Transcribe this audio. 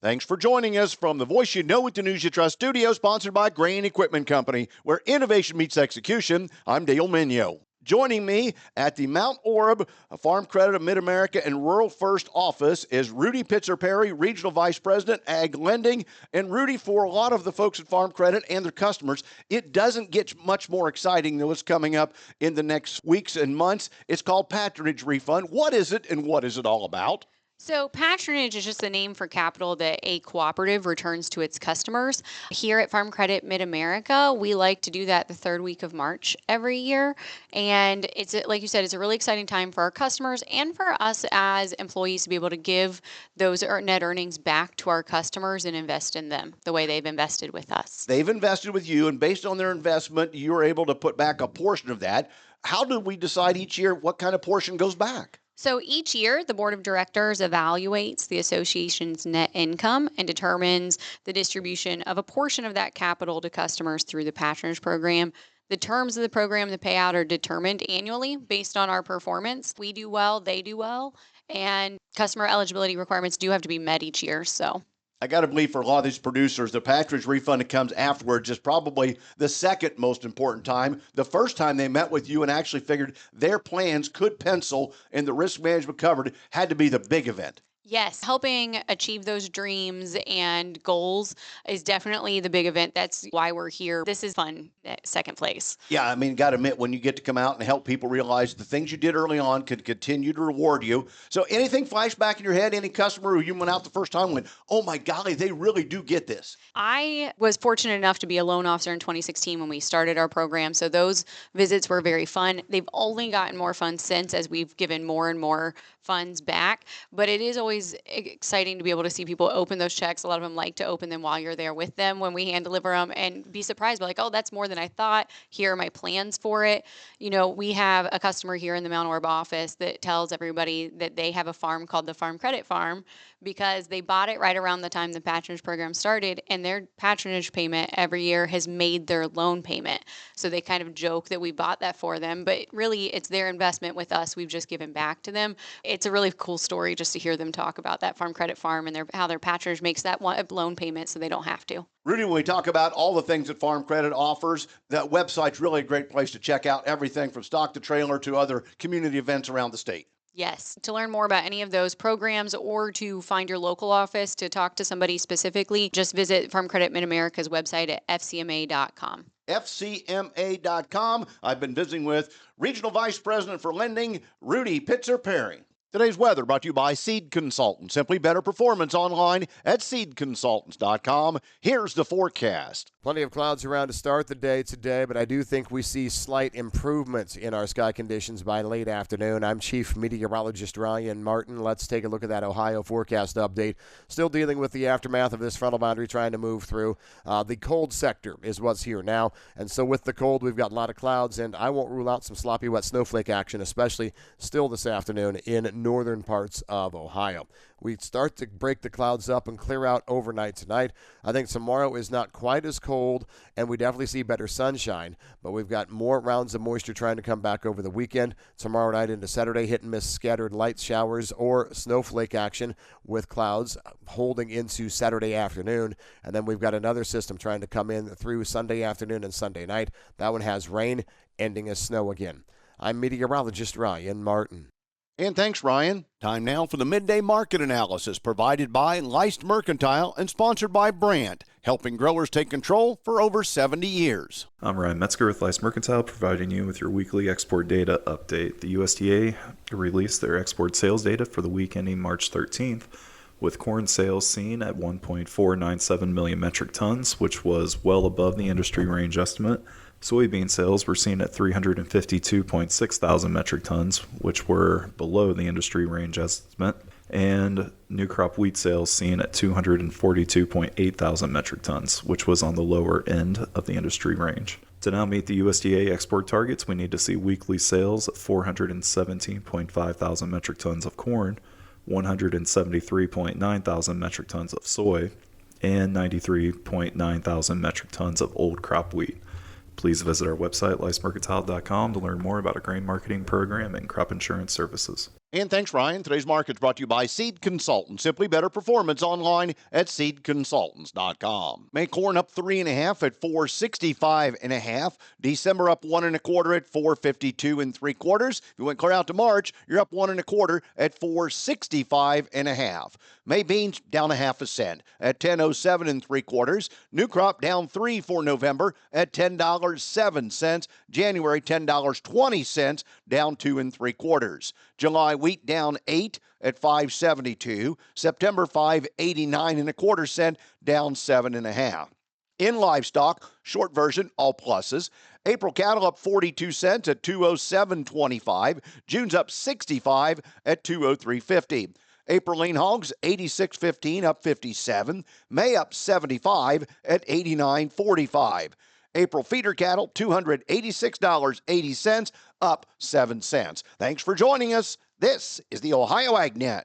Thanks for joining us from the Voice You Know with the News You Trust studio, sponsored by Grain Equipment Company, where innovation meets execution. I'm Dale Minyo. Joining me at the Mount Orab Farm Credit of Mid-America and Rural First office is Rudy Pitzer-Perry, Regional Vice President, Ag Lending. And Rudy, for a lot of the folks at Farm Credit and their customers, it doesn't get much more exciting than what's coming up in the next weeks and months. It's called Patronage Refund. What is it and what is it all about? So patronage is just the name for capital that a cooperative returns to its customers. Here at Farm Credit Mid-America, we like to do that the third week of March every year. And it's, like you said, it's a really exciting time for our customers and for us as employees to be able to give those net earnings back to our customers and invest in them the way they've invested with us. They've invested with you, and based on their investment, you're able to put back a portion of that. How do we decide each year what kind of portion goes back? So each year, the board of directors evaluates the association's net income and determines the distribution of a portion of that capital to customers through the patronage program. The terms of the program, the payout, are determined annually based on our performance. We do well, they do well, and customer eligibility requirements do have to be met each year. So I got to believe for a lot of these producers, the patronage refund that comes afterwards is probably the second most important time. The first time they met with you and actually figured their plans could pencil and the risk management covered had to be the big event. yes, helping achieve those dreams and goals is definitely the big event. That's why we're here. This is fun at second place. Yeah, I mean, got to admit, when you get to come out and help people realize the things you did early on could continue to reward you. So anything flash back in your head? Any customer who you went out the first time went, oh my golly, they really do get this? I was fortunate enough to be a loan officer in 2016 when we started our program. So those visits were very fun. They've only gotten more fun since as we've given more and more funds back. But it is always exciting to be able to see people open those checks. A lot of them like to open them while you're there with them when we hand deliver them and be surprised by like, oh, that's more than I thought. Here are my plans for it. You know, we have a customer here in the Mount Orab office that tells everybody that they have a farm called the Farm Credit Farm because they bought it right around the time the patronage program started, and their patronage payment every year has made their loan payment. So they kind of joke that we bought that for them, but really it's their investment with us. We've just given back to them. It's a really cool story just to hear them talk about that Farm Credit Farm and how their patronage makes that one loan payment so they don't have to. Rudy, when we talk about all the things that Farm Credit offers, that website's really a great place to check out everything from stock to trailer to other community events around the state. Yes. To learn more about any of those programs or to find your local office to talk to somebody specifically, just visit Farm Credit Mid-America's website at fcma.com. fcma.com. I've been visiting with Regional Vice President for Lending, Rudy Pitzer-Perry. Today's weather brought to you by Seed Consultants. Simply better performance online at seedconsultants.com. Here's the forecast. Plenty of clouds around to start the day today, but I do think we see slight improvements in our sky conditions by late afternoon. I'm Chief Meteorologist Ryan Martin. Let's take a look at that Ohio forecast update. Still dealing with the aftermath of this frontal boundary trying to move through. The cold sector is what's here now, and so with the cold, we've got a lot of clouds, and I won't rule out some sloppy wet snowflake action, especially still this afternoon in northern parts of Ohio. We start to break the clouds up and clear out overnight tonight. I think tomorrow is not quite as cold, and we definitely see better sunshine, but we've got more rounds of moisture trying to come back over the weekend. Tomorrow night into Saturday, hit and miss scattered light showers or snowflake action with clouds holding into Saturday afternoon, and then we've got another system trying to come in through Sunday afternoon and Sunday night. That one has rain, ending as snow again. I'm meteorologist Ryan Martin. And thanks, Ryan. Time now for the Midday Market Analysis provided by Leist Mercantile and sponsored by Brandt, helping growers take control for over 70 years. I'm Ryan Metzger with Leist Mercantile, providing you with your weekly export data update. The USDA released their export sales data for the week ending March 13th, with corn sales seen at 1.497 million metric tons, which was well above the industry range estimate. Soybean sales were seen at 352.6 thousand metric tons, which were below the industry range estimate, and new crop wheat sales seen at 242.8 thousand metric tons, which was on the lower end of the industry range. To now meet the USDA export targets, we need to see weekly sales at 417.5 thousand metric tons of corn, 173.9 thousand metric tons of soy, and 93.9 thousand metric tons of old crop wheat. Please visit our website, leistmercantile.com, to learn more about our grain marketing program and crop insurance services. And thanks, Ryan. Today's market's brought to you by Seed Consultants. Simply better performance online at seedconsultants.com. May corn up 3.5 at 465.5. December up 1.25 at 452.75. If you went clear out to March, you're up 1.25 at 465.5. May beans down 0.5 cent at 10.07 3/4. New crop down 3 for November at $10.07. January $10.20, down 2 3/4. July wheat down 8 at 5.72. September 5.89 1/4 cent, down 7.5. In livestock, short version, all pluses. April cattle up 42 cents at 207.25. June's up 65 at 203.50. April lean hogs 86.15 up 57. May up 75 at 89.45. April feeder cattle $286.80 up 7 cents. Thanks for joining us. This is the Ohio AgNet.